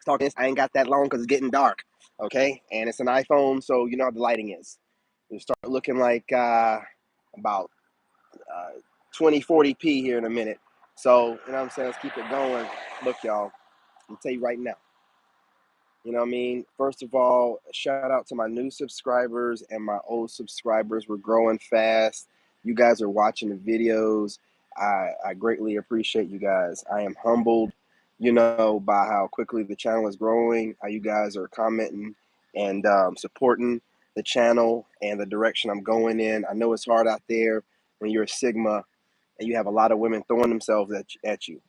Talking this, I ain't got that long because it's getting dark, okay? And it's an iPhone, so you know how the lighting is. It'll start looking like about 2040p here in a minute. So, you know what I'm saying? Let's keep it going. Look, y'all, I'm tell you right now. You know what I mean? First of all, shout out to my new subscribers and my old subscribers. We're growing fast. You guys are watching the videos. I greatly appreciate you guys. I am humbled, you know, by how quickly the channel is growing, how you guys are commenting and supporting the channel and the direction I'm going in. I know it's hard out there when you're a Sigma and you have a lot of women throwing themselves at you.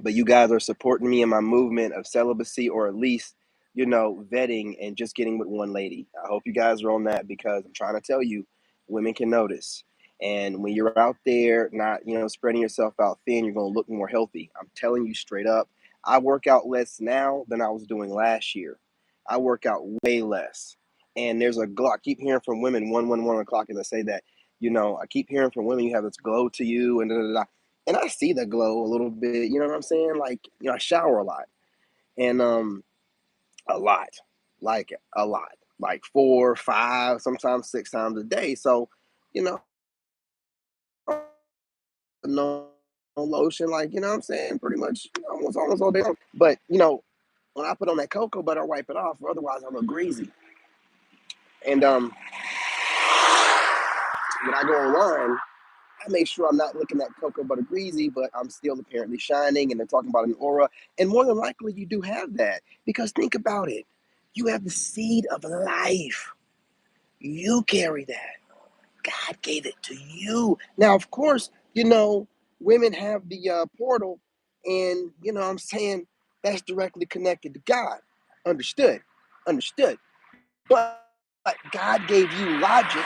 But you guys are supporting me in my movement of celibacy, or at least, you know, vetting and just getting with one lady. I hope you guys are on that, because I'm trying to tell you, women can notice. And when you're out there not, you know, spreading yourself out thin, you're going to look more healthy. I'm telling you straight up. I work out less now than I was doing last year. I work out way less. And there's a glow. I keep hearing from women, 1 o'clock, as I say that, you know, I keep hearing from women, you have this glow to you, and da, da, da. And I see the glow a little bit, you know what I'm saying? Like, you know, I shower a lot. And a lot. Like a lot. Like 4, 5, sometimes 6 times a day. So, you know, no lotion, like, you know what I'm saying? Pretty much almost all day long. But, you know, when I put on that cocoa butter, I wipe it off, or otherwise I look greasy. And when I go online, I make sure I'm not looking at cocoa butter greasy, but I'm still apparently shining, and they're talking about an aura. And more than likely, you do have that, because think about it. You have the seed of life. You carry that. God gave it to you. Now, of course, you know, women have the portal, and, you know what I'm saying, that's directly connected to God. Understood. Understood. But God gave you logic,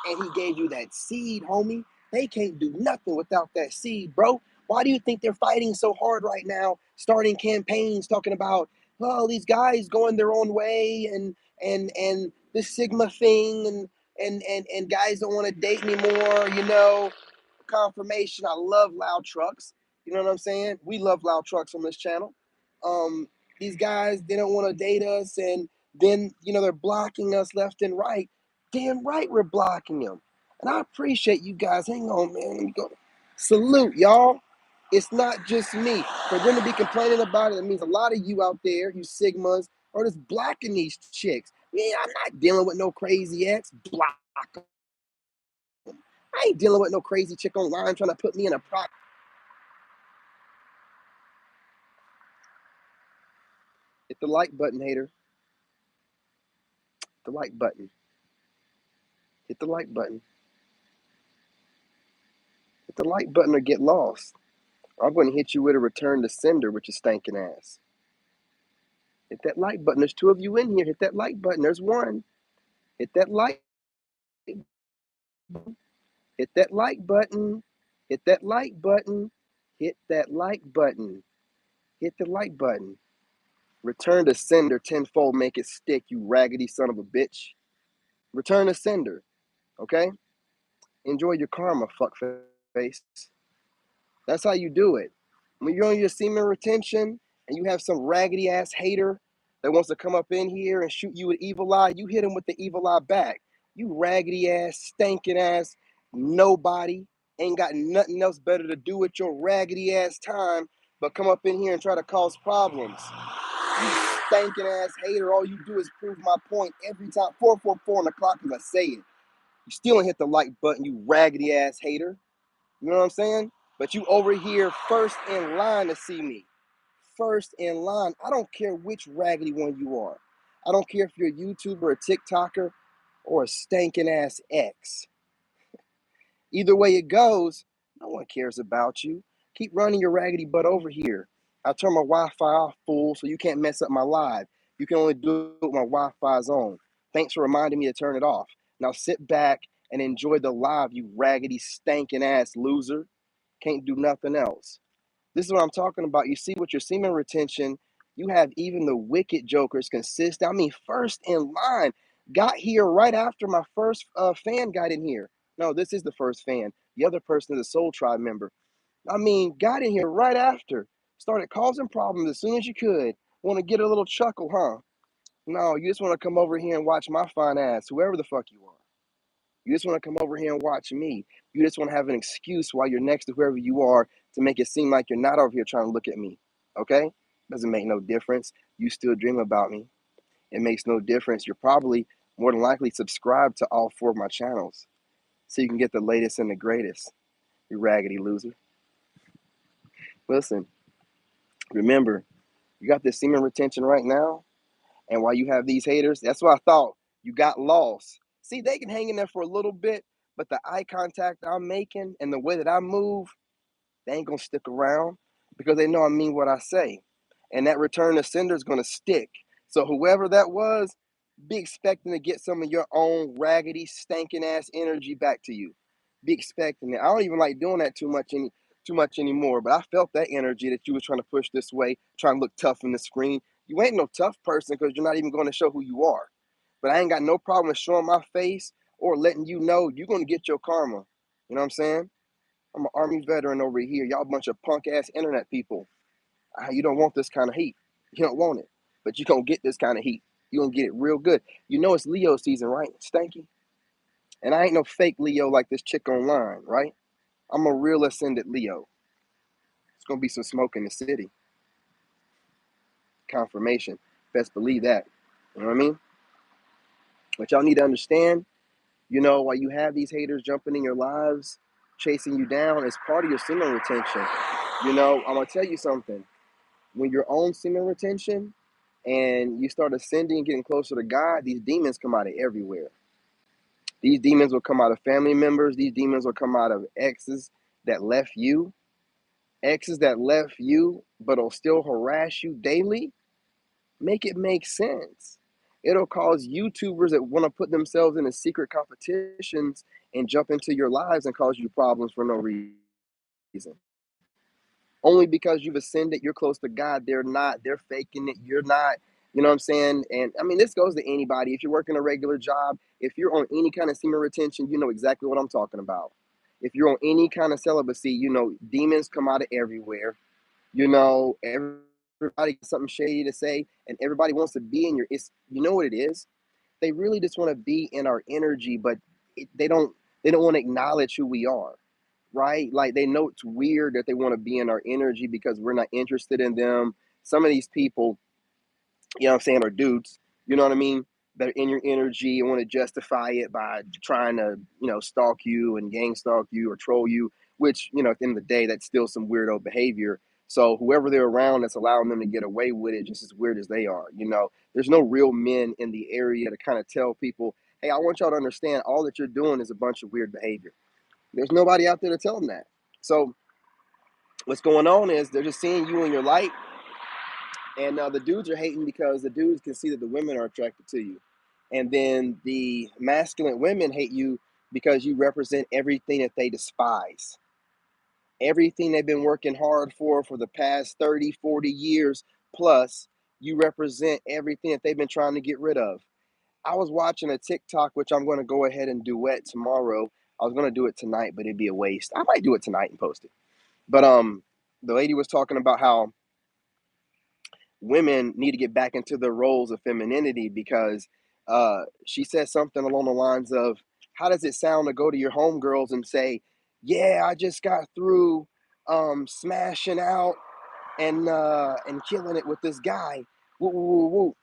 and he gave you that seed, homie. They can't do nothing without that seed, bro. Why do you think they're fighting so hard right now, starting campaigns talking about, oh, these guys going their own way, and this Sigma thing, and guys don't want to date anymore, you know? Confirmation. I love loud trucks. You know what I'm saying? We love loud trucks on this channel. Um, these guys, they don't want to date us, and then, you know, they're blocking us left and right. Damn right we're blocking them. And I appreciate you guys. Hang on, man. Let me go. Salute, y'all. It's not just me. For them to be complaining about it, it means a lot of you out there, you Sigmas, are just blocking these chicks. Yeah, I'm not dealing with no crazy ex. Block them. I ain't dealing with no crazy chick online trying to put me in a prop. Hit the like button, hater. Hit the like button. Hit the like button. Hit the like button or get lost. I'm going to hit you with a return to sender, which is stinking ass. Hit that like button. There's 2 of you in here. Hit that like button. There's 1. Hit that like button. Hit that like button. Hit that like button. Hit that like button. Hit the like button. Return to sender tenfold. Make it stick, you raggedy son of a bitch. Return to sender. Okay? Enjoy your karma, fuckface. That's how you do it. When you're on your semen retention and you have some raggedy ass hater that wants to come up in here and shoot you with evil eye, you hit him with the evil eye back. You raggedy ass, stinking ass, nobody, ain't got nothing else better to do with your raggedy ass time but come up in here and try to cause problems. You stinking ass hater, all you do is prove my point every time. 444 on the clock as I say it. You still ain't hit the like button, you raggedy ass hater. You know what I'm saying? But you over here first in line to see me. First in line. I don't care which raggedy one you are. I don't care if you're a YouTuber, a TikToker, or a stinking ass ex. Either way it goes, no one cares about you. Keep running your raggedy butt over here. I turn my Wi-Fi off, fool, so you can't mess up my live. You can only do it when my Wi-Fi's on. Thanks for reminding me to turn it off. Now sit back and enjoy the live, you raggedy, stinking ass loser. Can't do nothing else. This is what I'm talking about. You see, with your semen retention, you have even the wicked jokers consistent. I mean, first in line. Got here right after my first fan got in here. No, this is the first fan. The other person is a Soul Tribe member. I mean, got in here right after. Started causing problems as soon as you could. Want to get a little chuckle, huh? No, you just want to come over here and watch my fine ass, whoever the fuck you are. You just want to come over here and watch me. You just want to have an excuse while you're next to whoever you are to make it seem like you're not over here trying to look at me. Okay? Doesn't make no difference. You still dream about me. It makes no difference. You're probably more than likely subscribed to all 4 of my channels so you can get the latest and the greatest. You raggedy loser. Listen, remember, you got this semen retention right now, and while you have these haters, that's what I thought. You got lost. See, they can hang in there for a little bit, but the eye contact I'm making and the way that I move, they ain't gonna stick around because they know I mean what I say. And that return to sender is gonna stick. So whoever that was, be expecting to get some of your own raggedy, stinking ass energy back to you. Be expecting it. I don't even like doing that too much anymore. But I felt that energy that you was trying to push this way, trying to look tough in the screen. You ain't no tough person because you're not even going to show who you are. But I ain't got no problem with showing my face or letting you know you're gonna get your karma. You know what I'm saying? I'm an Army veteran over here. Y'all a bunch of punk ass internet people. You don't want this kind of heat. You don't want it. But you're going to get this kind of heat. You're going to get it real good. You know it's Leo season, right? Stanky. And I ain't no fake Leo like this chick online, right? I'm a real ascended Leo. It's going to be some smoke in the city. Confirmation. Best believe that. You know what I mean? But y'all need to understand, while you have these haters jumping in your lives, chasing you down, it's part of your semen retention. I'm going to tell you something. When you're on semen retention and you start ascending and getting closer to God, these demons come out of everywhere. These demons will come out of family members. These demons will come out of that left you, exes that left you, but will still harass you daily. Make it make sense. It'll cause YouTubers that want to put themselves into secret competitions and jump into your lives and cause you problems for no reason. Only because you've ascended, you're close to God. They're not. They're faking it. You're not. You know what I'm saying? And I mean, this goes to anybody. If you're working a regular job, if you're on any kind of semen retention, you know exactly what I'm talking about. If you're on any kind of celibacy, demons come out of everywhere. Everybody got something shady to say, and everybody wants to be in your. You know what it is? They really just want to be in our energy, but they don't. They don't want to acknowledge who we are, right? Like they know it's weird that they want to be in our energy because we're not interested in them. Some of these people, you know what I'm saying, are dudes, you know what I mean, that are in your energy and want to justify it by trying to, stalk you and gang stalk you or troll you, which, at the end of the day, that's still some weirdo behavior. So whoever they're around that's allowing them to get away with it, just as weird as they are, there's no real men in the area to kind of tell people, hey, I want y'all to understand all that you're doing is a bunch of weird behavior. There's nobody out there to tell them that. So what's going on is they're just seeing you in your light, and the dudes are hating because the dudes can see that the women are attracted to you. And then the masculine women hate you because you represent everything that they despise. Everything they've been working hard for the past 30, 40 years plus, you represent everything that they've been trying to get rid of. I was watching a TikTok, which I'm going to go ahead and duet tomorrow. I was going to do it tonight, but it'd be a waste. I might do it tonight and post it. But the lady was talking about how women need to get back into their roles of femininity because she said something along the lines of, how does it sound to go to your homegirls and say, yeah, I just got through smashing out and killing it with this guy. Woo, woo, woo, woo.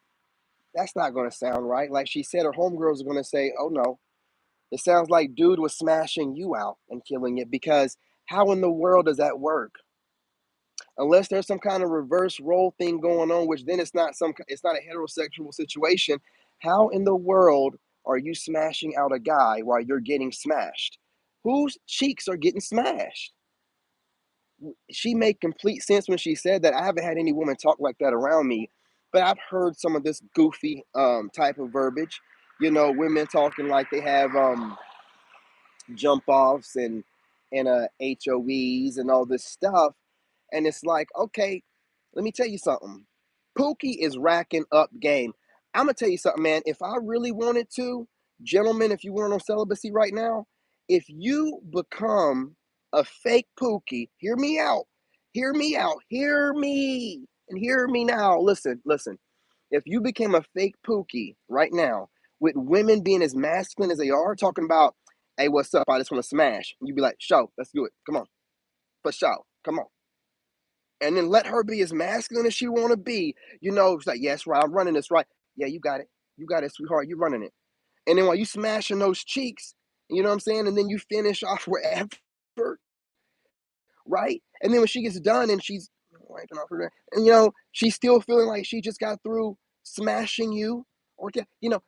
That's not going to sound right. Like she said, her homegirls are going to say, oh no, it sounds like dude was smashing you out and killing it, because how in the world does that work? Unless there's some kind of reverse role thing going on, which then it's not a heterosexual situation. How in the world are you smashing out a guy while you're getting smashed? Whose cheeks are getting smashed? She made complete sense when she said that. I haven't had any woman talk like that around me, but I've heard some of this goofy type of verbiage. Women talking like they have jump offs and HOEs and all this stuff. And it's like, okay, let me tell you something. Pookie is racking up game. I'm gonna tell you something, man. If I really wanted to, gentlemen, if you weren't on celibacy right now, if you become a fake Pookie, hear me out. Hear me out. Hear me. And hear me now. Listen, listen. If you became a fake Pookie right now, with women being as masculine as they are, talking about, hey, what's up? I just want to smash. You'd be like, show, let's do it. Come on. For show. Come on. And then let her be as masculine as she want to be. You know, it's like, yes, right, I'm running this right. Yeah, you got it. You got it, sweetheart. You're running it. And then while you smashing those cheeks, you know what I'm saying? And then you finish off wherever, right? And then when she gets done and she's wiping off her, and she's still feeling like she just got through smashing you. Or,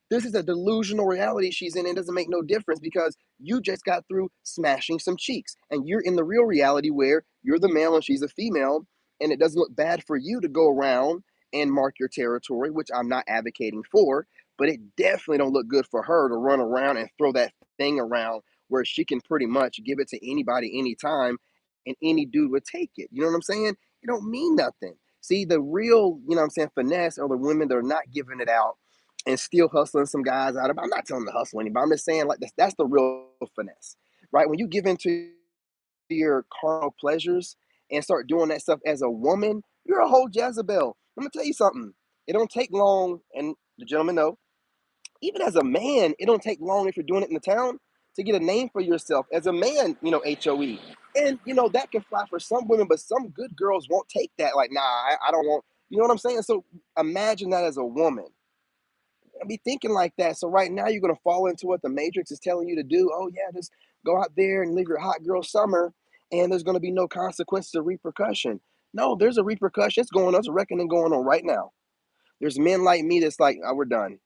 this is a delusional reality she's in. It doesn't make no difference because you just got through smashing some cheeks. And you're in the real reality where you're the male and she's a female. And it doesn't look bad for you to go around and mark your territory, which I'm not advocating for. But it definitely don't look good for her to run around and throw that thing around where she can pretty much give it to anybody anytime and any dude would take it. You know what I'm saying? It don't mean nothing. See, the real, finesse are the women that are not giving it out and still hustling some guys out of. I'm not telling them to hustle anybody. I'm just saying like that's the real finesse, right? When you give into your carnal pleasures and start doing that stuff as a woman, you're a whole Jezebel. I'm gonna tell you something. It don't take long, and the gentlemen know even as a man, it don't take long if you're doing it in the town to get a name for yourself as a man, HOE. And, that can fly for some women, but some good girls won't take that. Like, nah, I don't want, you know what I'm saying? So imagine that as a woman. I'll be thinking like that. So right now you're going to fall into what the Matrix is telling you to do. Oh, yeah, just go out there and live your hot girl summer, and there's going to be no consequences or repercussion. No, there's a repercussion. It's going on. There's a reckoning going on right now. There's men like me that's like, oh, we're done.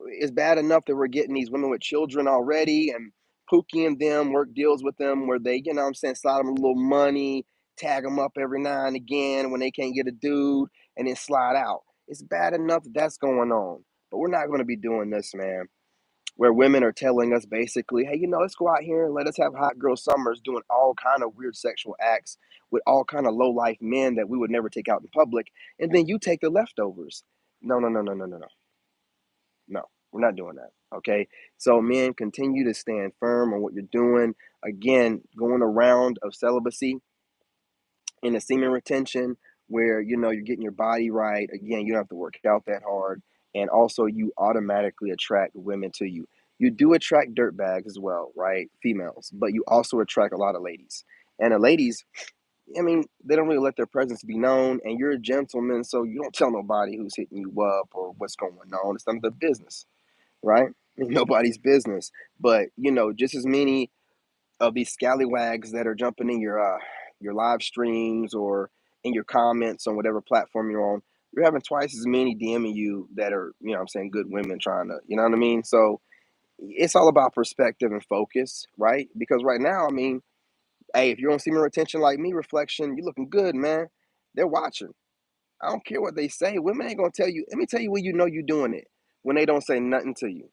It's bad enough that we're getting these women with children already and pookieing them, work deals with them where they, you know what I'm saying, slide them a little money, tag them up every now and again when they can't get a dude, and then slide out. It's bad enough that that's going on. But we're not going to be doing this, man, where women are telling us basically, hey, let's go out here and let us have hot girl summers doing all kind of weird sexual acts with all kind of low life men that we would never take out in public. And then you take the leftovers. No, no, no, no, no, no, no. No, we're not doing that. Okay. So, men, continue to stand firm on what you're doing. Again, going around of celibacy in the semen retention, where you're getting your body right. Again, you don't have to work out that hard. And also, you automatically attract women to you. You do attract dirtbags as well, right? Females, but you also attract a lot of ladies. And the ladies, I mean, they don't really let their presence be known. And you're a gentleman, so you don't tell nobody who's hitting you up or what's going on. It's none of their business, right? Nobody's business. But just as many of these scallywags that are jumping in your live streams or in your comments on whatever platform you're on, you're having twice as many DMing you that are, I'm saying, good women trying to, you know what I mean? So it's all about perspective and focus, right? Because right now, I mean, hey, if you're on semen retention like me, reflection, you're looking good, man. They're watching. I don't care what they say. Women ain't gonna tell you. Let me tell you when you're doing it. When they don't say nothing to you.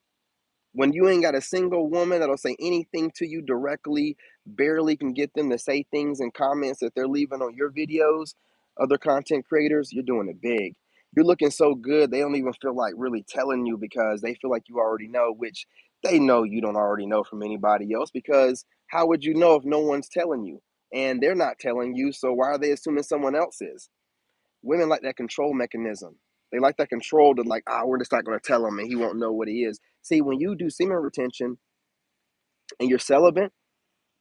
When you ain't got a single woman that'll say anything to you directly, barely can get them to say things in comments that they're leaving on your videos, other content creators, you're doing it big. You're looking so good, they don't even feel like really telling you because they feel like you already know, which they know you don't already know from anybody else because how would you know if no one's telling you? And they're not telling you, so why are they assuming someone else is? Women like that control mechanism. They like that control to like, we're just not going to tell him and he won't know what he is. See, when you do semen retention and you're celibate,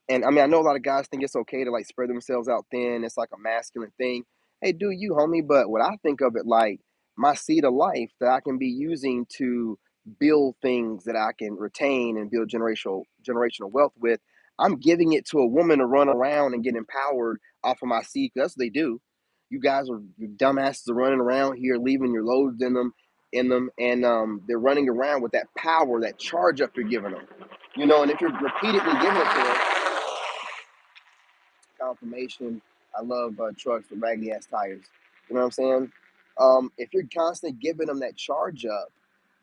and I mean, I know a lot of guys think it's okay to like spread themselves out thin. It's like a masculine thing. Hey, do you, homie? But what I think of it like my seed of life that I can be using to build things that I can retain and build generational wealth with. I'm giving it to a woman to run around and get empowered off of my seed. 'Cause that's what they do. You guys are you dumbasses are running around here, leaving your loads in them, and they're running around with that power, that charge up you're giving them. And if you're repeatedly giving it to them, confirmation. I love trucks with raggedy ass tires. You know what I'm saying? If you're constantly giving them that charge up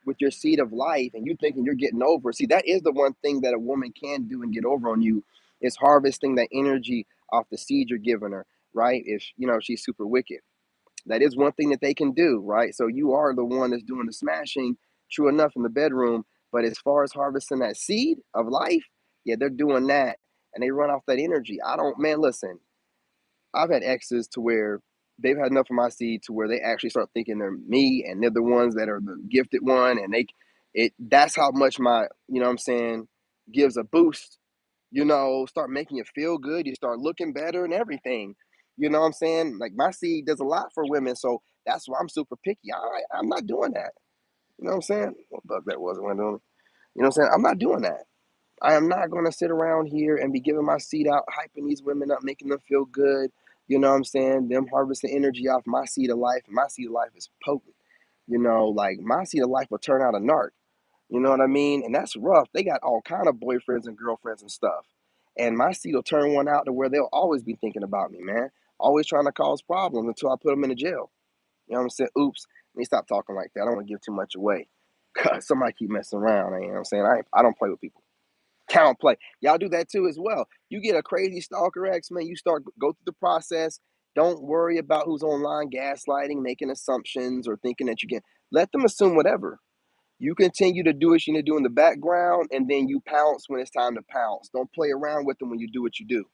with your seed of life and you thinking you're getting over, see, that is the one thing that a woman can do and get over on you is harvesting that energy off the seed you're giving her, right? If, she's super wicked. That is one thing that they can do, right? So you are the one that's doing the smashing, true enough, in the bedroom. But as far as harvesting that seed of life, yeah, they're doing that and they run off that energy. I don't, man, listen, I've had exes to where they've had enough of my seed to where they actually start thinking they're me and they're the ones that are the gifted one, and that's how much my, you know what I'm saying, gives a boost, start making you feel good, you start looking better and everything. You know what I'm saying? Like my seed does a lot for women, so that's why I'm super picky. I'm not doing that. You know what I'm saying? What bug that was, I went on. You know what I'm saying? I'm not doing that. I am not going to sit around here and be giving my seed out, hyping these women up, making them feel good. You know what I'm saying? Them harvesting energy off my seed of life. And my seed of life is potent. Like my seed of life will turn out a narc. You know what I mean? And that's rough. They got all kind of boyfriends and girlfriends and stuff. And my seed will turn one out to where they'll always be thinking about me, man. Always trying to cause problems until I put them in a jail. You know what I'm saying? Oops. Let me stop talking like that. I don't want to give too much away. Cause somebody keep messing around. You know what I'm saying? I don't play with people. Count play. Y'all do that too as well. You get a crazy stalker ex, man. You start go through the process. Don't worry about who's online gaslighting, making assumptions, or thinking that you can. Let them assume whatever. You continue to do what you need to do in the background, and then you pounce when it's time to pounce. Don't play around with them when you do what you do.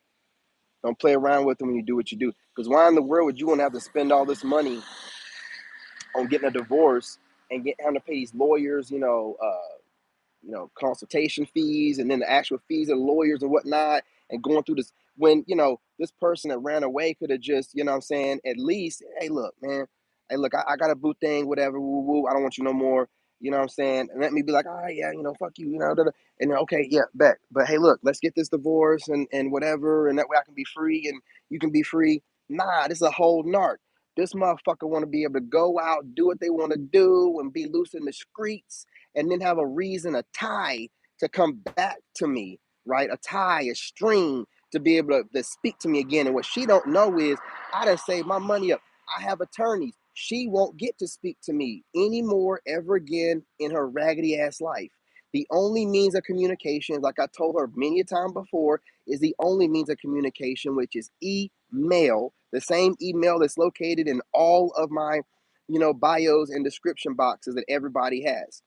Don't play around with them when you do what you do. Because why in the world would you want to have to spend all this money on getting a divorce and having to pay these lawyers, consultation fees and then the actual fees of lawyers and whatnot, and going through this when, this person that ran away could have just, what I'm saying, at least, hey, look, man, hey, look, I got a boo thing, whatever, woo, woo, I don't want you no more. You know what I'm saying? And let me be like, all right, yeah, fuck you, da, da. And then, okay, yeah, bet. But hey, look, let's get this divorce and whatever, and that way I can be free and you can be free. Nah, this is a whole narc. This motherfucker want to be able to go out, do what they want to do, and be loose in the streets, and then have a reason, a tie to come back to me, right? A tie, a string to be able to speak to me again. And what she don't know is I done saved my money up. I have attorneys. She won't get to speak to me anymore ever again in her raggedy ass life. The only means of communication, like I told her many a time before, is the only means of communication, which is email, the same email that's located in all of my, bios and description boxes that everybody has.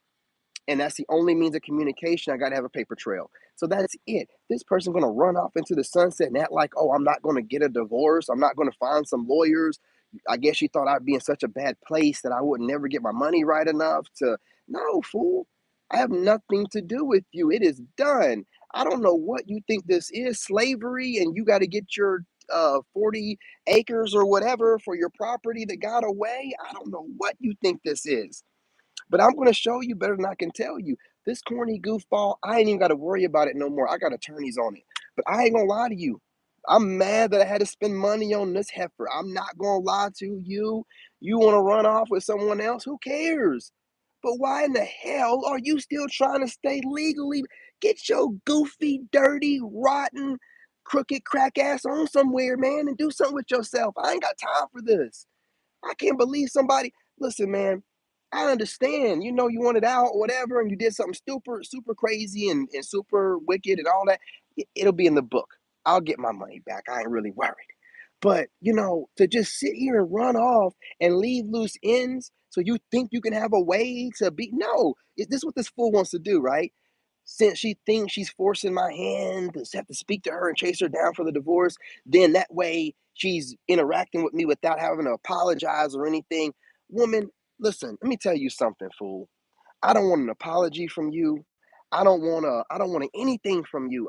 And that's the only means of communication. I got to have a paper trail. So that's it. This person going to run off into the sunset and act like, oh, I'm not going to get a divorce. I'm not going to find some lawyers. I guess she thought I'd be in such a bad place that I would never get my money right enough to. No, fool. I have nothing to do with you. It is done. I don't know what you think this is, slavery, and you got to get your 40 acres or whatever for your property that got away. I don't know what you think this is. But I'm going to show you better than I can tell you. This corny goofball, I ain't even got to worry about it no more. I got attorneys on it. But I ain't going to lie to you. I'm mad that I had to spend money on this heifer. I'm not going to lie to you. You want to run off with someone else? Who cares? But why in the hell are you still trying to stay legally? Get your goofy, dirty, rotten, crooked crack ass on somewhere, man, and do something with yourself. I ain't got time for this. I can't believe somebody. Listen, man, I understand. You wanted out or whatever, and you did something super, super crazy and super wicked and all that. It'll be in the book. I'll get my money back. I ain't really worried. But, to just sit here and run off and leave loose ends so you think you can have a way to be. No, this is what this fool wants to do, right? Since she thinks she's forcing my hand to have to speak to her and chase her down for the divorce, then that way she's interacting with me without having to apologize or anything. Woman, listen, let me tell you something, fool. I don't want an apology from you. I don't want anything from you.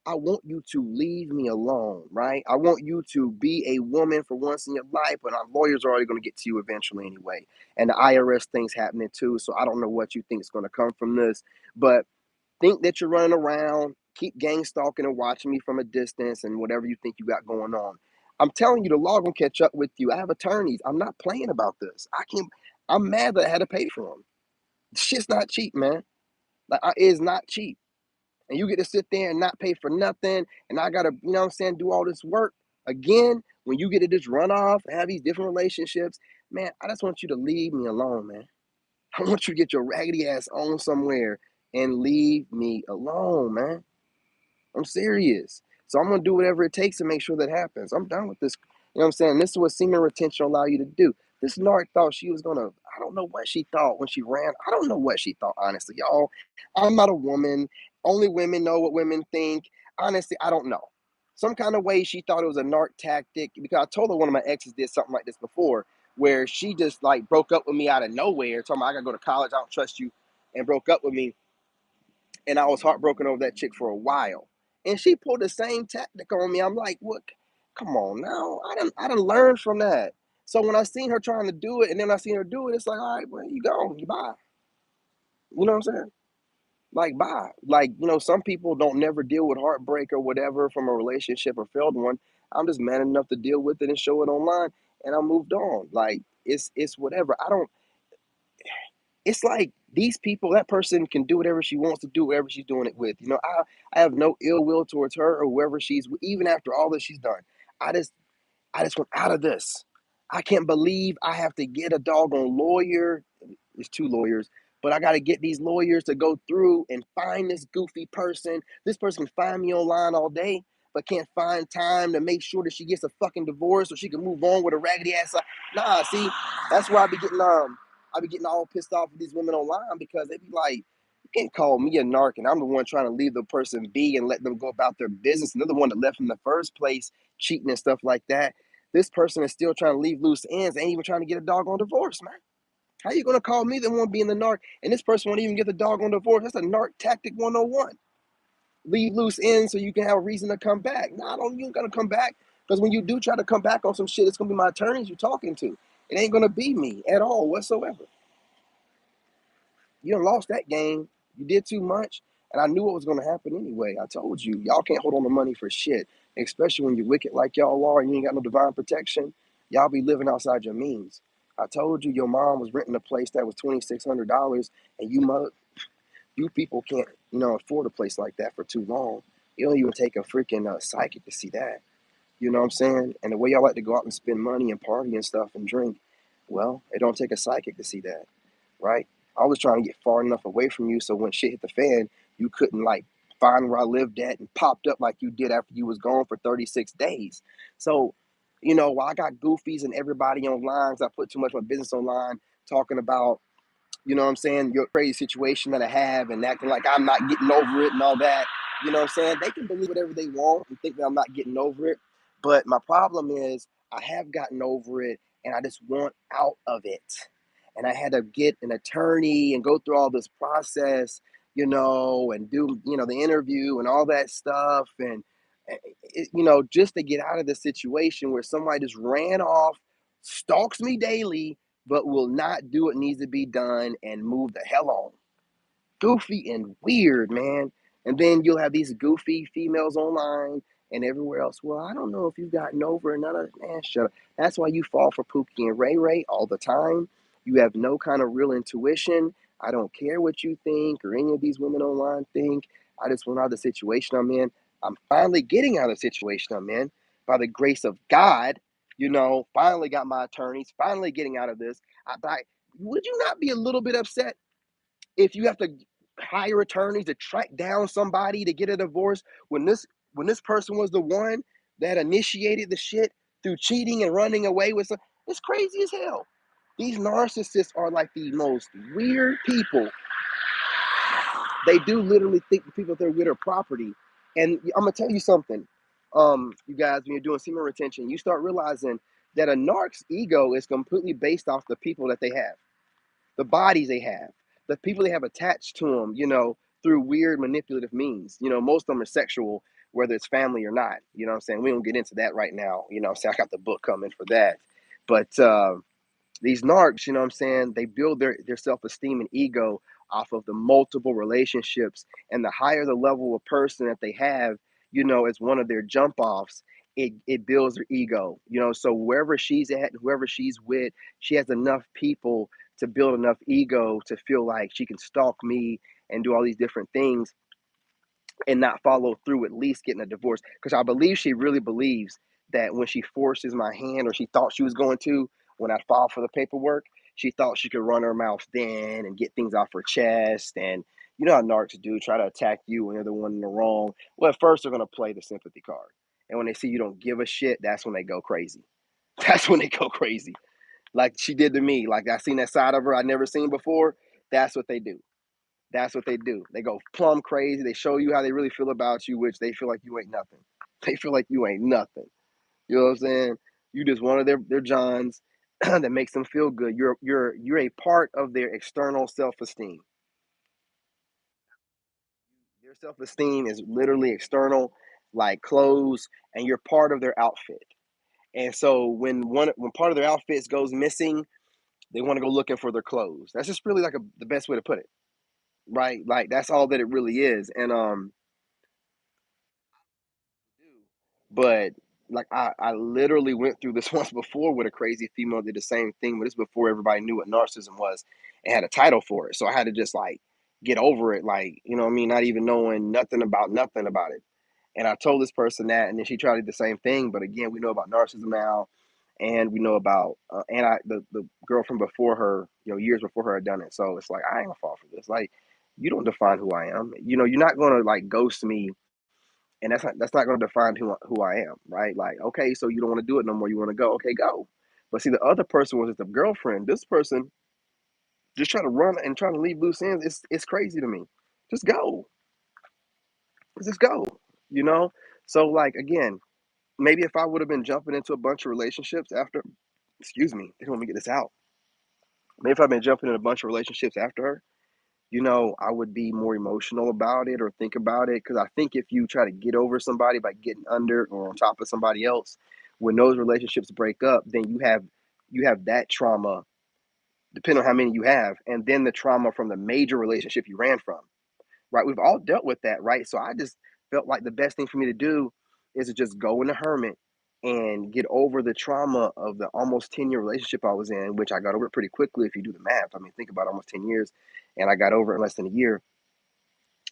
I want you to leave me alone, right? I want you to be a woman for once in your life, but our lawyers are already going to get to you eventually anyway. And the IRS thing's happening too, so I don't know what you think is going to come from this, but think that you're running around, keep gang stalking and watching me from a distance and whatever you think you got going on. I'm telling you, the law gonna catch up with you. I have attorneys. I'm not playing about this. I'm mad that I had to pay for them. Shit's not cheap, man. It's not cheap. And you get to sit there and not pay for nothing. And I gotta, what I'm saying, do all this work again. When you get to just run off and have these different relationships, man, I just want you to leave me alone, man. I want you to get your raggedy ass on somewhere and leave me alone, man. I'm serious. So I'm gonna do whatever it takes to make sure that happens. I'm done with this. You know what I'm saying? This is what semen retention will allow you to do. This narc thought she was gonna, I don't know what she thought when she ran. I don't know what she thought, honestly, y'all. I'm not a woman. Only women know what women think. Honestly, I don't know. Some kind of way she thought it was a narc tactic, because I told her one of my exes did something like this before, where she just like broke up with me out of nowhere, told me I gotta go to college, I don't trust you, and broke up with me. And I was heartbroken over that chick for a while. And she pulled the same tactic on me. I'm like, what? Come on now. I done learned from that. So when I seen her trying to do it, and then I seen her do it, it's like, all right, well, you go, you bye. You know what I'm saying? Like, bye. Like, some people don't never deal with heartbreak or whatever from a relationship or failed one. I'm just man enough to deal with it and show it online, and I moved on. Like, it's whatever. I don't. It's like these people, that person can do whatever she wants to do, whatever she's doing it with. I have no ill will towards her or whoever she's with, even after all that she's done. I just I just want out of this. I can't believe I have to get a doggone lawyer. There's two lawyers, but I got to get these lawyers to go through and find this goofy person. This person can find me online all day, but can't find time to make sure that she gets a fucking divorce so she can move on with a raggedy ass. Nah, see, that's why I be getting all pissed off with these women online, because they be like, you can't call me a narc and I'm the one trying to leave the person be and let them go about their business. And they're the one that left in the first place, cheating and stuff like that. This person is still trying to leave loose ends, ain't even trying to get a doggone divorce, man. How you gonna call me the one being the narc, and this person won't even get the doggone divorce? That's a narc tactic 101. Leave loose ends so you can have a reason to come back. Nah, you ain't gonna come back, because when you do try to come back on some shit, it's gonna be my attorneys you're talking to. It ain't gonna be me at all whatsoever. You done lost that game. You did too much, and I knew what was gonna happen anyway. I told you, y'all can't hold on to money for shit, especially when you're wicked like y'all are and you ain't got no divine protection. Y'all be living outside your means. I told you your mom was renting a place that was $2,600, and you people can't, afford a place like that for too long. You don't even take a freaking psychic to see that. You know what I'm saying? And the way y'all like to go out and spend money and party and stuff and drink, well, it don't take a psychic to see that, right? I was trying to get far enough away from you so when shit hit the fan, you couldn't like find where I lived at and popped up like you did after you was gone for 36 days. So, while I got goofies and everybody online, 'cause I put too much of my business online talking about, what I'm saying, your crazy situation that I have and acting like I'm not getting over it and all that. You know what I'm saying? They can believe whatever they want and think that I'm not getting over it. But my problem is I have gotten over it and I just want out of it. And I had to get an attorney and go through all this process, and do, the interview and all that stuff. And, just to get out of the situation where somebody just ran off, stalks me daily, but will not do what needs to be done and move the hell on. Goofy and weird, man. And then you'll have these goofy females online and everywhere else. Well, I don't know if you've gotten over another man. Shut up. That's why you fall for Pookie and Ray Ray all the time. You have no kind of real intuition. I don't care what you think or any of these women online think. I just want out of the situation I'm in. I'm finally getting out of the situation I'm in by the grace of God. Finally got my attorneys, finally getting out of this. Would you not be a little bit upset if you have to hire attorneys to track down somebody to get a divorce when this person was the one that initiated the shit through cheating and running away with some? It's crazy as hell. These narcissists are like the most weird people. They do literally think the people they're with are property. And I'm gonna tell you something, you guys, when you're doing semen retention, you start realizing that a narc's ego is completely based off the people that they have, the bodies they have, the people they have attached to them, through weird manipulative means. Most of them are sexual, whether it's family or not. You know what I'm saying? We don't get into that right now. So I got the book coming for that. But these narcs, you know what I'm saying, they build their self-esteem and ego off of the multiple relationships. And the higher the level of person that they have, as one of their jump offs, it builds their ego. So wherever she's at and whoever she's with, she has enough people to build enough ego to feel like she can stalk me and do all these different things and not follow through, at least getting a divorce. Because I believe she really believes that when she forces my hand, or she thought she was going to, when I filed for the paperwork, she thought she could run her mouth then and get things off her chest. And you know how narcs do, try to attack you when they're the one in the wrong. Well, at first they're going to play the sympathy card. And when they see you don't give a shit, that's when they go crazy. That's when they go crazy. Like she did to me. Like I seen that side of her I'd never seen before. That's what they do. That's what they do. They go plumb crazy. They show you how they really feel about you, which they feel like you ain't nothing. They feel like you ain't nothing. You know what I'm saying? You just one of their Johns that makes them feel good. You're a part of their external self-esteem. Their self-esteem is literally external, like clothes, and you're part of their outfit. And so when part of their outfits goes missing, they want to go looking for their clothes. That's just really like the best way to put it, right? Like that's all that it really is. And but like I literally went through this once before with a crazy female did the same thing, but it's before everybody knew what narcissism was and had a title for it. So I had to just like get over it, like, you know what I mean, not even knowing nothing about it. And I told this person that, and then she tried to do the same thing. But again, we know about narcissism now, and we know about and the girl from before her, you know, years before her had done it. So it's like I ain't gonna fall for this. Like, you don't define who I am. You know, you're not gonna like ghost me, and that's not gonna define who I am, right? Like, okay, so you don't want to do it no more. You want to go, okay, go. But see, the other person was just a girlfriend. This person just trying to run and trying to leave loose ends. It's crazy to me. Just go, just go. You know. So like again, maybe if I would have been jumping into a bunch of relationships after, excuse me, they don't let me get this out. Maybe if I've been jumping in a bunch of relationships after her, you know, I would be more emotional about it or think about it. Because I think if you try to get over somebody by getting under or on top of somebody else, when those relationships break up, then you have that trauma, depending on how many you have, and then the trauma from the major relationship you ran from. Right? We've all dealt with that, right? So I just felt like the best thing for me to do is to just go in the hermit and get over the trauma of the almost 10-year relationship I was in, which I got over it pretty quickly if you do the math. I mean, think about almost 10 years, and I got over it in less than a year.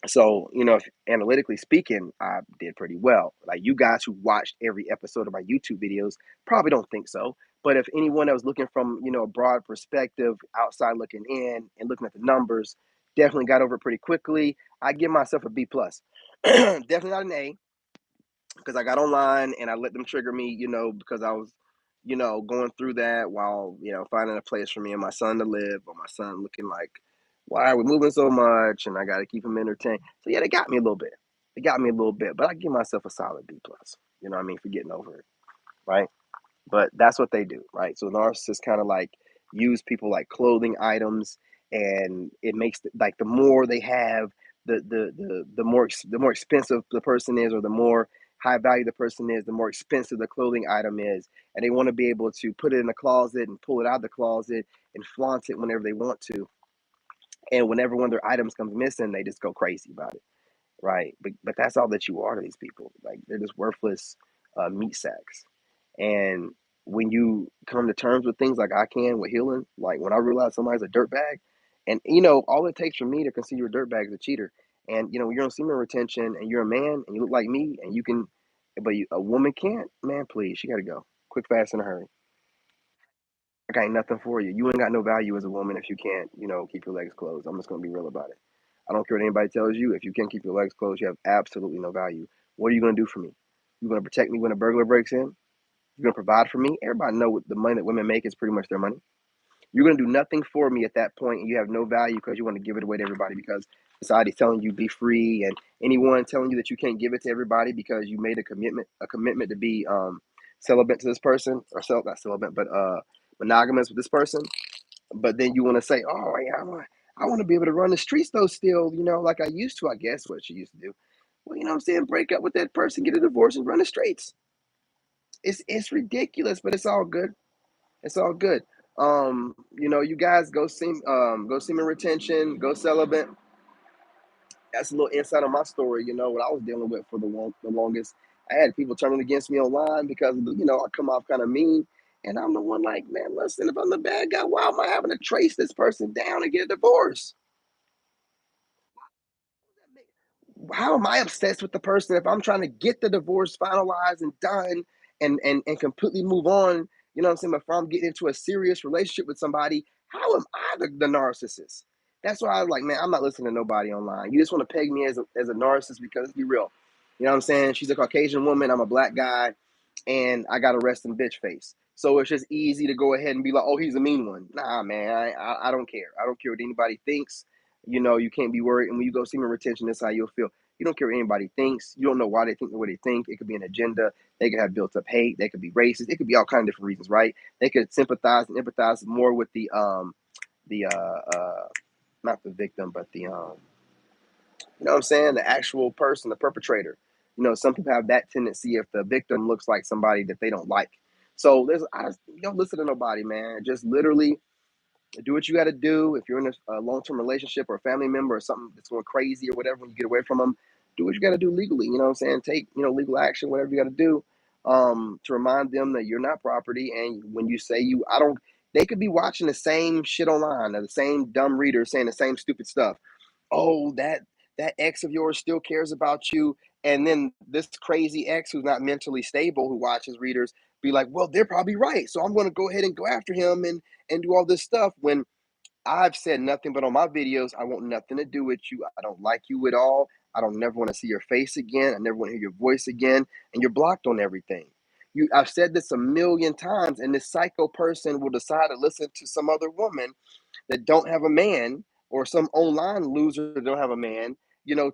So, you know, if, analytically speaking, I did pretty well. Like you guys who watched every episode of my YouTube videos probably don't think so. But if anyone that was looking from, you know, a broad perspective, outside looking in and looking at the numbers, definitely got over it pretty quickly. I give myself a B plus. Definitely not an A, because I got online and I let them trigger me, you know, because I was, you know, going through that while, you know, finding a place for me and my son to live, or my son looking like, why are we moving so much? And I got to keep him entertained. So yeah, they got me a little bit. They got me a little bit, but I give myself a solid B plus. You know what I mean, for getting over it, right? But that's what they do, right? So narcissists kind of like use people like clothing items, and it makes like the more they have, the more expensive the person is, or the more high value the person is, the more expensive the clothing item is, and they want to be able to put it in the closet and pull it out of the closet and flaunt it whenever they want to. And whenever one of their items comes missing, they just go crazy about it, right? But that's all that you are to these people. Like they're just worthless meat sacks. And when you come to terms with things like I can with healing, like when I realize somebody's a dirtbag, and you know, all it takes for me to consider you a dirtbag is a cheater. And you know, you're on semen retention and you're a man and you look like me and you can, but a woman can't, man, please, she got to go quick, fast, in a hurry. I got nothing for you. You ain't got no value as a woman if you can't, you know, keep your legs closed. I'm just gonna be real about it. I don't care what anybody tells you. If you can't keep your legs closed, you have absolutely no value. What are you gonna do for me? You gonna protect me when a burglar breaks in? You're gonna provide for me. Everybody know what the money that women make is pretty much their money. You're gonna do nothing for me at that point, and you have no value because you want to give it away to everybody because society's telling you be free, and anyone telling you that you can't give it to everybody because you made a commitment to be celibate to this person, or not celibate, but monogamous with this person. But then you want to say, oh yeah, I want to be able to run the streets though, still, you know, like I used to. I guess what she used to do. Well, you know what I'm saying? Break up with that person, get a divorce, and run the streets. It's ridiculous, but it's all good. It's all good. You know, you guys go semen retention, go celibate. That's a little insight on my story. You know what I was dealing with for the longest. I had people turning against me online because you know I come off kind of mean, and I'm the one like, man, listen, if I'm the bad guy, why am I having to trace this person down and get a divorce? How am I obsessed with the person if I'm trying to get the divorce finalized and done and completely move on? You know what I'm saying? If I'm getting into a serious relationship with somebody, how am I the narcissist? That's why I was like, man, I'm not listening to nobody online. You just want to peg me as a narcissist because let's be real. You know what I'm saying? She's a Caucasian woman. I'm a black guy, and I got a resting bitch face. So it's just easy to go ahead and be like, oh, he's a mean one. Nah, man, I don't care. I don't care what anybody thinks. You know, you can't be worried. And when you go semen retention, that's how you'll feel. You don't care what anybody thinks. You don't know why they think the way they think. It could be an agenda. They could have built up hate. They could be racist. It could be all kinds of different reasons, right? They could sympathize and empathize more with the not the victim, but the you know what I'm saying, the actual person, the perpetrator. You know, some people have that tendency if the victim looks like somebody that they don't like. So you don't listen to nobody, man. Just literally do what you got to do. If you're in a long-term relationship or a family member or something that's going crazy or whatever, when you get away from them, do what you got to do legally. You know what I'm saying? Take, legal action, whatever you got to do, to remind them that you're not property. And when you say I don't, they could be watching the same shit online, or the same dumb reader saying the same stupid stuff. Oh, that ex of yours still cares about you. And then this crazy ex who's not mentally stable, who watches readers, be like, well, they're probably right. So I'm going to go ahead and go after him and do all this stuff, when I've said nothing but on my videos, I want nothing to do with you. I don't like you at all. I don't never want to see your face again. I never want to hear your voice again. And you're blocked on everything. I've said this a million times, and this psycho person will decide to listen to some other woman that don't have a man, or some online loser that don't have a man,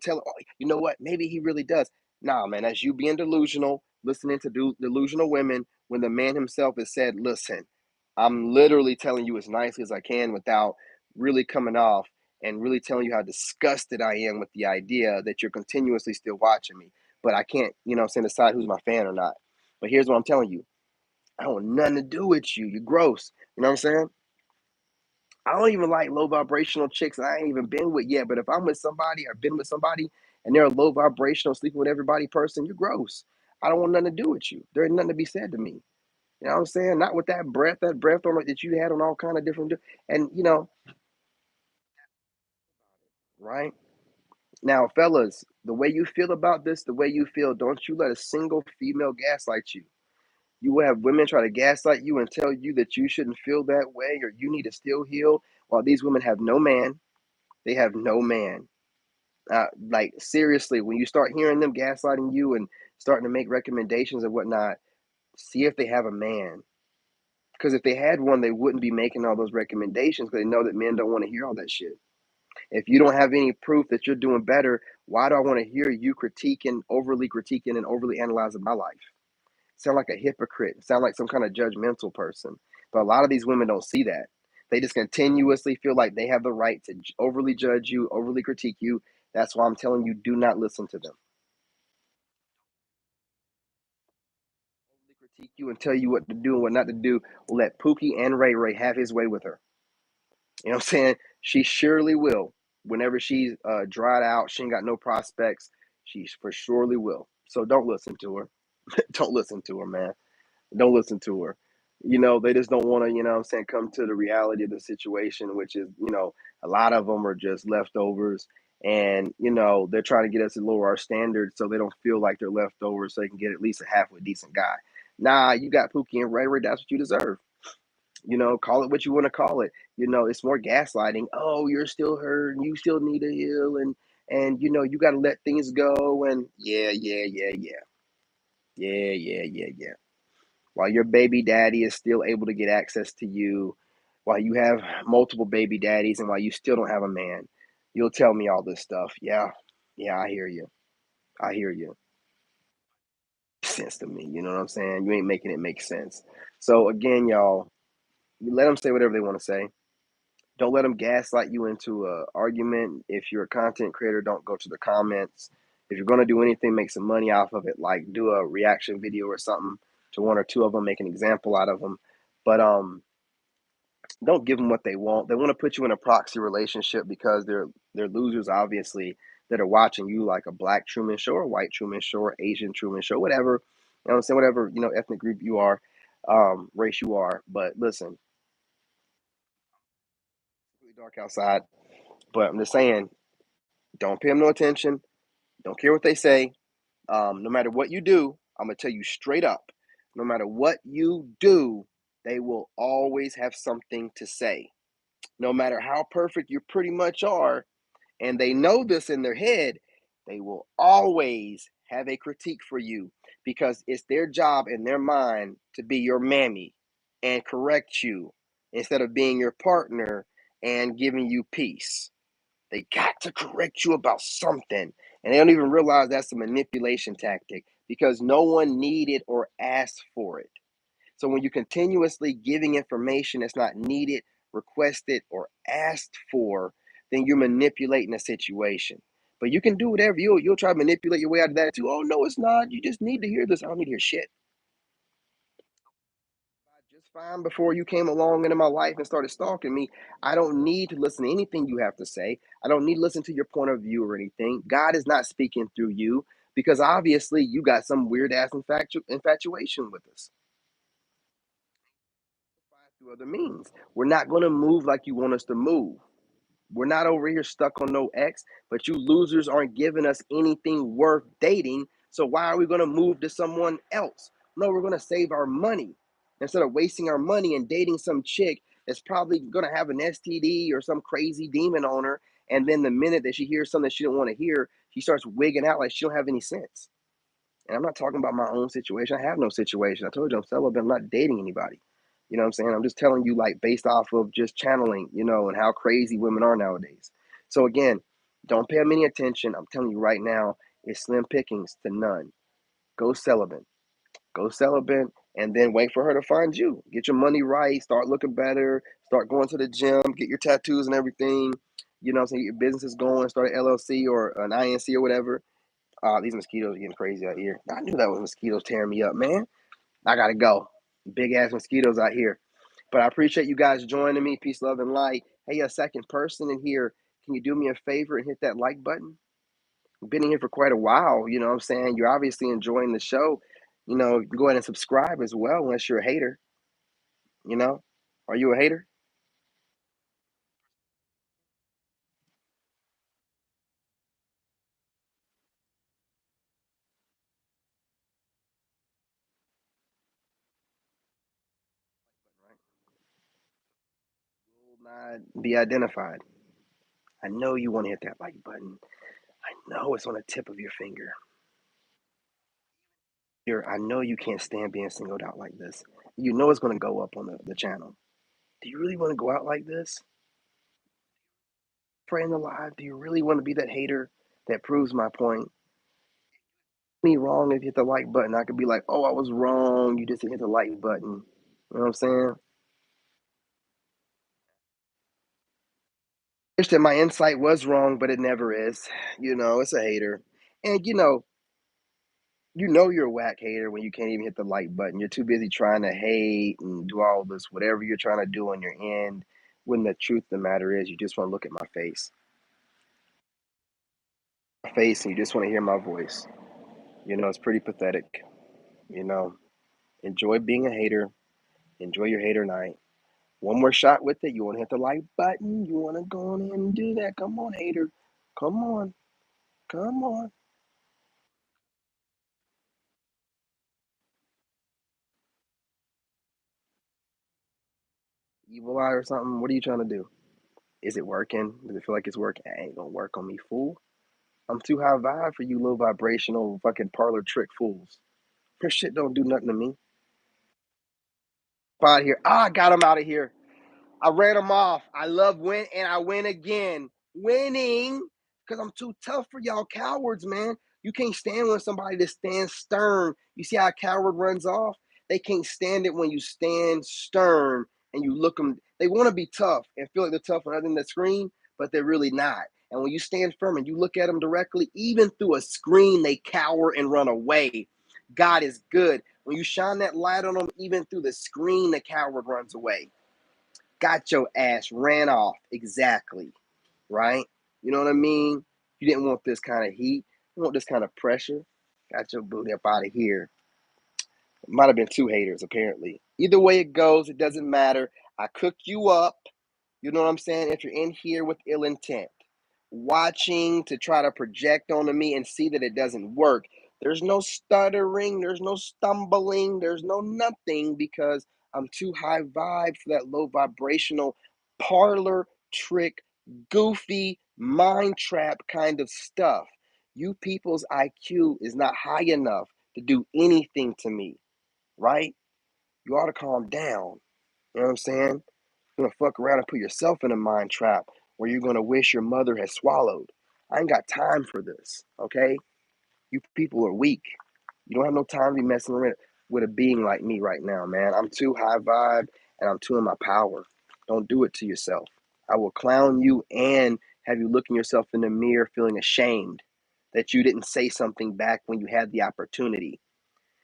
tell, oh, you know what, maybe he really does. Nah, man, that's you being delusional, listening to delusional women, when the man himself has said, listen, I'm literally telling you as nicely as I can without really coming off, and really telling you how disgusted I am with the idea that you're continuously still watching me. But I can't, decide who's my fan or not. But here's what I'm telling you: I don't want nothing to do with you. You're gross. You know what I'm saying? I don't even like low vibrational chicks that I ain't even been with yet. But if I'm with somebody or been with somebody and they're a low vibrational, sleeping with everybody person, you're gross. I don't want nothing to do with you. There ain't nothing to be said to me. You know what I'm saying? Not with that breath on it that you had on all kind of different, and right now, fellas, the way you feel about this, the way you feel, don't you let a single female gaslight you. You will have women try to gaslight you and tell you that you shouldn't feel that way, or you need to still heal, while these women have no man. They have no man. Like, seriously, when you start hearing them gaslighting you and starting to make recommendations and whatnot, see if they have a man. Because if they had one, they wouldn't be making all those recommendations, because they know that men don't want to hear all that shit. If you don't have any proof that you're doing better, why do I want to hear you critiquing and overly analyzing my life? Sound like a hypocrite. Sound like some kind of judgmental person. But a lot of these women don't see that. They just continuously feel like they have the right to overly judge you, overly critique you. That's why I'm telling you, do not listen to them. Overly critique you and tell you what to do and what not to do. Let Pookie and Ray Ray have his way with her. You know what I'm saying? She surely will. Whenever she's dried out, she ain't got no prospects. She for surely will. So don't listen to her. Don't listen to her, man. Don't listen to her. They just don't want to, what I'm saying, come to the reality of the situation, which is, a lot of them are just leftovers. And, they're trying to get us to lower our standards so they don't feel like they're leftovers, so they can get at least a halfway decent guy. Nah, you got Pookie and Ray Ray. That's what you deserve. Call it what you want to call it. It's more gaslighting. Oh, you're still hurt and you still need to heal, and you got to let things go. And yeah, yeah, yeah, yeah, yeah, yeah, yeah, yeah. While your baby daddy is still able to get access to you, while you have multiple baby daddies, and while you still don't have a man, you'll tell me all this stuff. Yeah, yeah, I hear you. I hear you. Sense to me. You know what I'm saying? You ain't making it make sense. So again, y'all, you let them say whatever they want to say. Don't let them gaslight you into a argument. If you're a content creator, don't go to the comments. If you're going to do anything, make some money off of it, like do a reaction video or something to one or two of them, make an example out of them. But don't give them what they want. They want to put you in a proxy relationship because they're losers, obviously, that are watching you, like a black Truman Show or white Truman Show or Asian Truman Show, whatever. You know what I'm saying? Whatever, ethnic group you are, race you are. But listen, it's really dark outside. But I'm just saying, don't pay them no attention. Don't care what they say. No matter what you do, I'm gonna tell you straight up. No matter what you do, they will always have something to say. No matter how perfect you pretty much are, and they know this in their head, they will always have a critique for you, because it's their job in their mind to be your mammy and correct you instead of being your partner and giving you peace. They got to correct you about something. And they don't even realize that's a manipulation tactic because no one needed or asked for it. So when you're continuously giving information that's not needed, requested, or asked for, then you're manipulating a situation. But you can do whatever. You'll try to manipulate your way out of that too. Oh no, it's not. You just need to hear this. I don't need to hear shit. Just fine before you came along into my life and started stalking me. I don't need to listen to anything you have to say. I don't need to listen to your point of view or anything. God is not speaking through you because obviously you got some weird ass infatuation with us. Through other means. We're not going to move like you want us to move. We're not over here stuck on no X, but you losers aren't giving us anything worth dating. So why are we going to move to someone else? No, we're going to save our money instead of wasting our money and dating some chick that's probably going to have an STD or some crazy demon on her. And then the minute that she hears something she don't want to hear, she starts wigging out like she don't have any sense. And I'm not talking about my own situation. I have no situation. I told you I'm celibate. I'm not dating anybody. You know what I'm saying? I'm just telling you, like, based off of just channeling, and how crazy women are nowadays. So, again, don't pay them any attention. I'm telling you right now, it's slim pickings to none. Go celibate. Go celibate and then wait for her to find you. Get your money right. Start looking better. Start going to the gym. Get your tattoos and everything. You know what I'm saying? Get your business going. Start an LLC or an INC or whatever. These mosquitoes are getting crazy out here. I knew that was mosquitoes tearing me up, man. I gotta go. Big ass mosquitoes out here. But I appreciate you guys joining me. Peace, love, and light. Hey, a second person in here, can you do me a favor and hit that like button? I've been in here for quite a while. You know what I'm saying? You're obviously enjoying the show. You can go ahead and subscribe as well, unless you're a hater. You know? Are you a hater? Will not be identified. I know you want to hit that like button. I know it's on the tip of your finger. I know you can't stand being singled out like this. You know it's going to go up on the channel. Do you really want to go out like this? Praying alive, do you really want to be that hater that proves my point? Me wrong if you hit the like button. I could be like, oh, I was wrong. You just didn't hit the like button. You know what I'm saying? Wish that my insight was wrong, but it never is. It's a hater. And you're a whack hater when you can't even hit the like button. You're too busy trying to hate and do all this, whatever you're trying to do on your end. When the truth of the matter is, you just want to look at my face. And you just want to hear my voice. It's pretty pathetic. You know, enjoy being a hater. Enjoy your hater night. One more shot with it. You want to hit the like button. You want to go on in and do that. Come on, hater. Come on. Come on. Evil eye or something. What are you trying to do? Is it working? Does it feel like it's working? It ain't gonna work on me, fool. I'm too high vibe for you little vibrational fucking parlor trick fools. Your shit don't do nothing to me. Out of here. I got him out of here. I ran them off. I love win and I win again. Winning because I'm too tough for y'all cowards, man. You can't stand when somebody that stands stern. You see how a coward runs off? They can't stand it when you stand stern and you look them. They want to be tough and feel like they're tough on other than the screen, but they're really not. And when you stand firm and you look at them directly, even through a screen, they cower and run away. God is good. When you shine that light on them, even through the screen, the coward runs away. Got your ass ran off. Exactly. Right? You know what I mean? You didn't want this kind of heat. You want this kind of pressure. Got your booty up out of here. Might have been two haters, apparently. Either way it goes, it doesn't matter. I cooked you up. You know what I'm saying? If you're in here with ill intent, watching to try to project onto me and see that it doesn't work, there's no stuttering, there's no stumbling, there's no nothing because I'm too high vibe for that low vibrational parlor trick, goofy mind trap kind of stuff. You people's IQ is not high enough to do anything to me, right? You ought to calm down. You know what I'm saying? You're gonna fuck around and put yourself in a mind trap. where you're going to wish your mother had swallowed. I ain't got time for this, okay? You people are weak. You don't have no time to be messing around with a being like me right now, man. I'm too high vibe and I'm too in my power. Don't do it to yourself. I will clown you and have you looking yourself in the mirror feeling ashamed that you didn't say something back when you had the opportunity.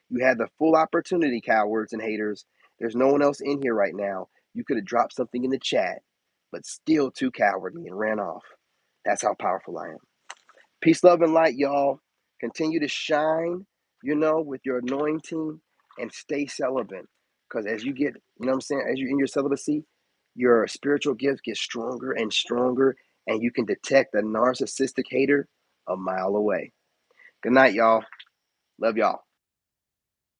You had the full opportunity, cowards and haters. There's no one else in here right now. You could have dropped something in the chat, but still too cowardly and ran off. That's how powerful I am. Peace, love, and light, y'all. Continue to shine, with your anointing and stay celibate. Because as you get, as you're in your celibacy, your spiritual gifts get stronger and stronger, and you can detect a narcissistic hater a mile away. Good night, y'all. Love y'all.